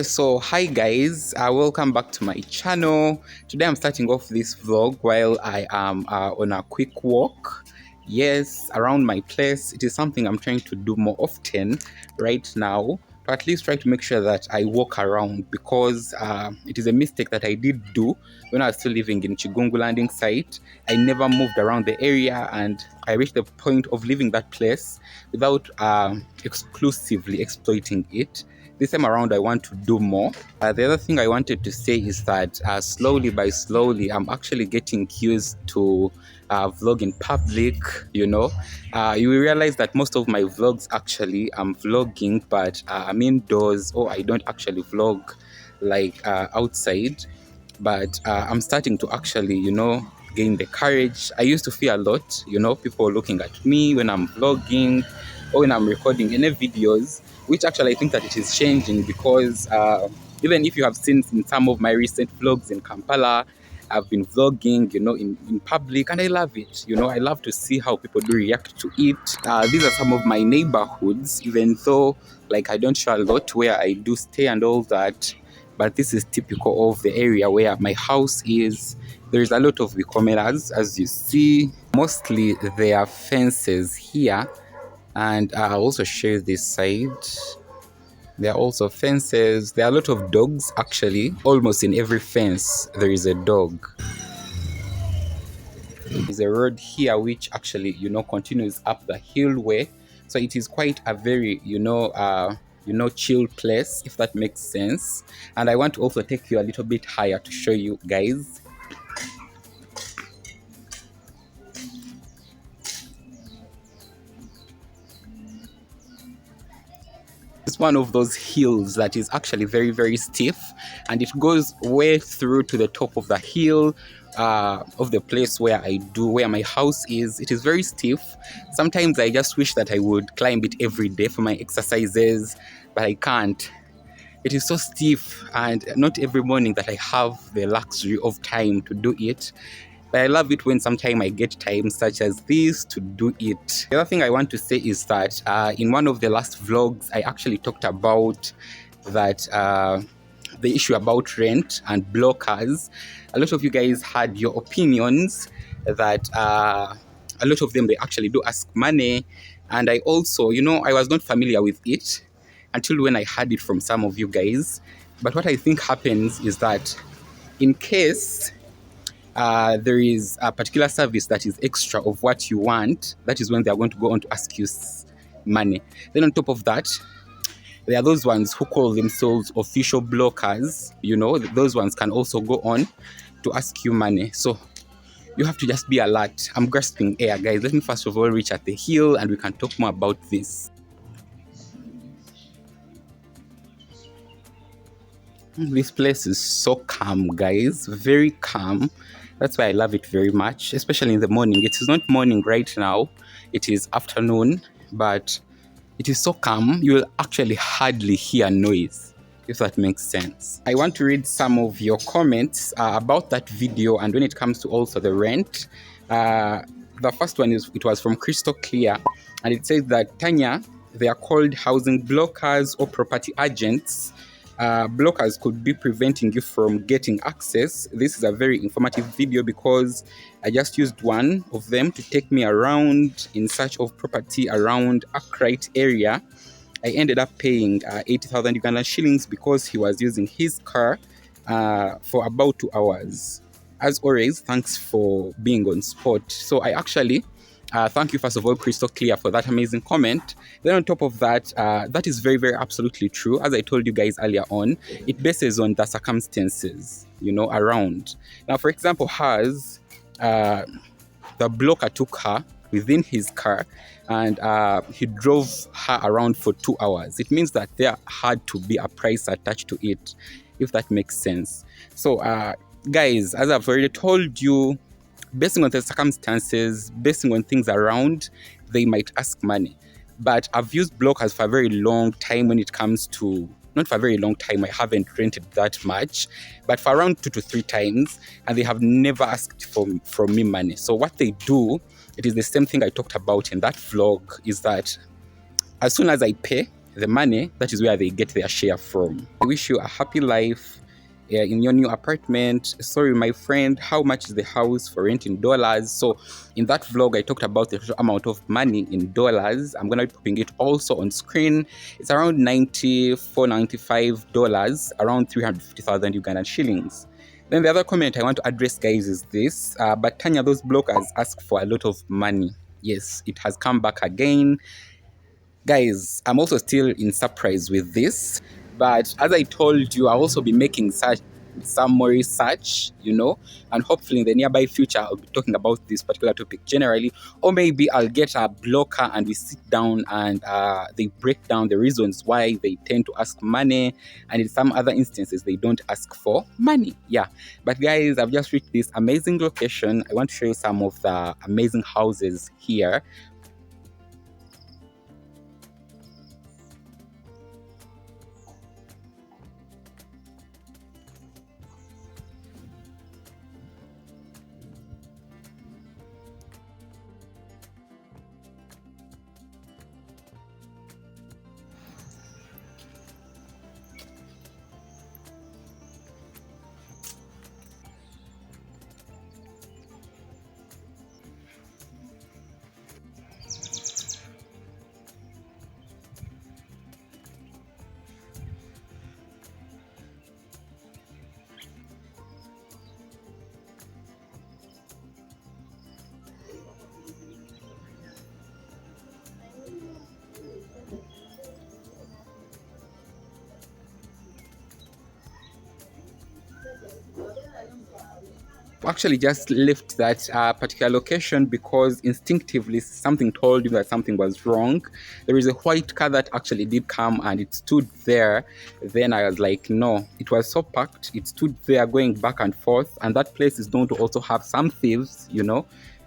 Okay, so hi guys, welcome back to my channel. Today I'm starting off this vlog while I am on a quick walk. Yes, around my place. It is something I'm trying to do more often right now, to at least try to make sure that I walk around, because it is a mistake that I did do when I was still living in Chigungu landing site. I never moved around the area, and I reached the point of leaving that place without exclusively exploiting it. This time around, I want to do more. The other thing I wanted to say is that slowly by slowly, I'm actually getting used to vlog in public. You will realize that most of my vlogs actually I'm vlogging, but I'm indoors, or I don't actually vlog like outside. But I'm starting to actually, gain the courage. I used to fear a lot, people looking at me when I'm vlogging or when I'm recording any videos, which actually I think that it is changing, because even if you have seen in some of my recent vlogs in Kampala, I've been vlogging, in public, and I love it. I love to see how people do react to it. These are some of my neighborhoods, even though like I don't show a lot where I do stay and all that. But this is typical of the area where my house is. There is a lot of bicomeras, as you see. Mostly there are fences here, and I'll also show this side. There are also fences. There are a lot of dogs, actually. Almost in every fence there is a dog. There's a road here which actually continues up the hillway, so it is quite a very chill place, if that makes sense. And I want to also take you a little bit higher to show you guys. It's one of those hills that is actually very, very stiff, and it goes way through to the top of the hill of the place where my house is. It is very stiff. Sometimes I just wish that I would climb it every day for my exercises, but I can't. It is so stiff, and not every morning that I have the luxury of time to do it. But I love it when sometime I get time such as this to do it. The other thing I want to say is that in one of the last vlogs, I actually talked about that the issue about rent and blockers. A lot of you guys had your opinions that a lot of them, they actually do ask money. And I also, I was not familiar with it until when I heard it from some of you guys. But what I think happens is that in case there is a particular service that is extra of what you want, that is when they are going to go on to ask you money. Then on top of that, there are those ones who call themselves official blockers. Those ones can also go on to ask you money. So you have to just be alert. I'm grasping air, guys. Let me first of all reach at the hill and we can talk more about this. This place is so calm, guys. Very calm. That's why I love it very much, especially in the morning. It is not morning right now. It is afternoon, but it is so calm. You will actually hardly hear noise, if that makes sense. I want to read some of your comments about that video, and when it comes to also the rent. The first one it was from Crystal Clear, and it says that Tanya, they are called housing blockers or property agents. Blockers could be preventing you from getting access. This is a very informative video because I just used one of them to take me around in search of property around Akrite area. I ended up paying 80,000 Ugandan shillings because he was using his car for about 2 hours. As always, thanks for being on spot. So I actually thank you, first of all, Crystal Clear, for that amazing comment. Then on top of that, that is very, very absolutely true. As I told you guys earlier on, it bases on the circumstances, around. Now, for example, the blocker took her within his car, and he drove her around for 2 hours. It means that there had to be a price attached to it, if that makes sense. So, guys, as I've already told you, basing on the circumstances, basing on things around, they might ask money. But I've used blockers for a very long time when it comes to, not for a very long time, I haven't rented that much, but for around 2 to 3 times, and they have never asked from me money. So what they do, it is the same thing I talked about in that vlog, is that as soon as I pay, the money, that is where they get their share from. I wish you a happy life in your new apartment. Sorry, my friend, how much is the house for rent in dollars? So in that vlog, I talked about the total amount of money in dollars. I'm going to be putting it also on screen. It's around $94, $95, around 350,000 Ugandan shillings. Then the other comment I want to address, guys, is this. But Tanya, those blockers ask for a lot of money. Yes, it has come back again. Guys, I'm also still in surprise with this, but as I told you, I'll also be making some more research, and hopefully in the nearby future I'll be talking about this particular topic generally, or maybe I'll get a blocker and we sit down and they break down the reasons why they tend to ask money, and in some other instances they don't ask for money. Yeah, but guys, I've just reached this amazing location. I want to show you some of the amazing houses here. Actually just left that particular location because instinctively something told me that something was wrong. There is a white car that actually did come and it stood there. Then I was like, no, it was so packed. It stood there going back and forth, and that place is known to also have some thieves.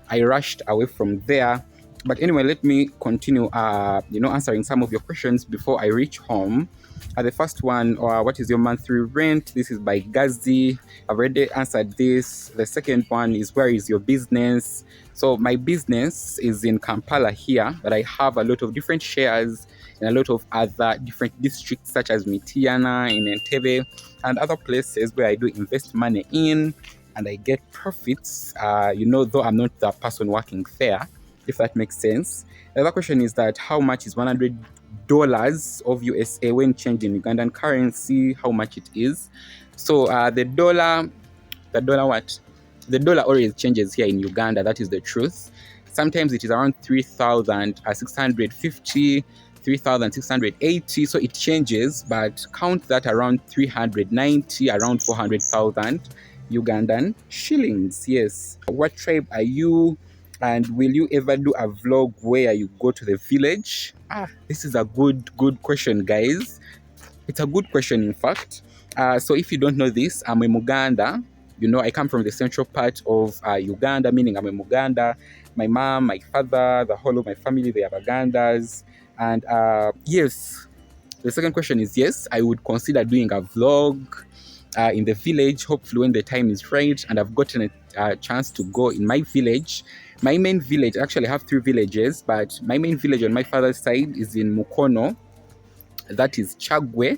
I rushed away from there. But anyway, let me continue answering some of your questions before I reach home. The first one, what is your monthly rent? This is by Gazi. I've already answered this. The second one is, where is your business? So my business is in Kampala here, but I have a lot of different shares in a lot of other different districts such as Mitiana, in Entebbe, and other places where I do invest money in, and I get profits, though I'm not the person working there, if that makes sense. The other question is that how much is $100 of USA when changed in Ugandan currency, how much it is. So the dollar what? The dollar always changes here in Uganda, that is the truth. Sometimes it is around 3,650, 3,680, so it changes, but count that around 390, around 400,000 Ugandan shillings. Yes. What tribe are you? And will you ever do a vlog where you go to the village? This is a good question, guys. It's a good question, in fact. So if you don't know this, I'm a Muganda. I come from the central part of Uganda, meaning I'm a Muganda. My mom, my father, the whole of my family, they are Ugandas. And yes, the second question is yes, I would consider doing a vlog in the village, hopefully when the time is right and I've gotten a chance to go in my village. My main village, actually I have 3 villages, but my main village on my father's side is in Mukono, that is Chagwe.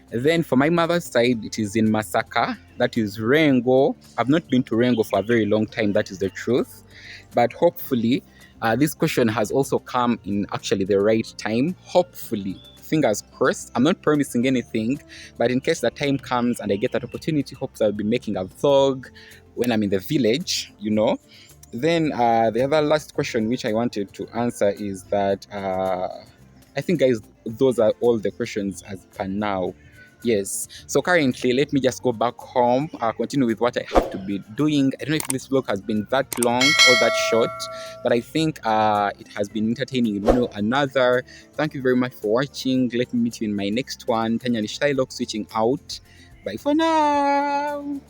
Then for my mother's side, it is in Masaka, that is Rengo. I've not been to Rengo for a very long time, that is the truth. But hopefully, this question has also come in actually the right time. Hopefully, fingers crossed. I'm not promising anything, but in case the time comes and I get that opportunity, hopefully I'll be making a vlog when I'm in the village, Then the other last question which I wanted to answer is that I think, guys, those are all the questions as per now. Yes. So currently, let me just go back home, continue with what I have to be doing. I don't know if this vlog has been that long or that short, but I think it has been entertaining in one or another. Thank you very much for watching. Let me meet you in my next one. Tanyanishailoc switching out. Bye for now.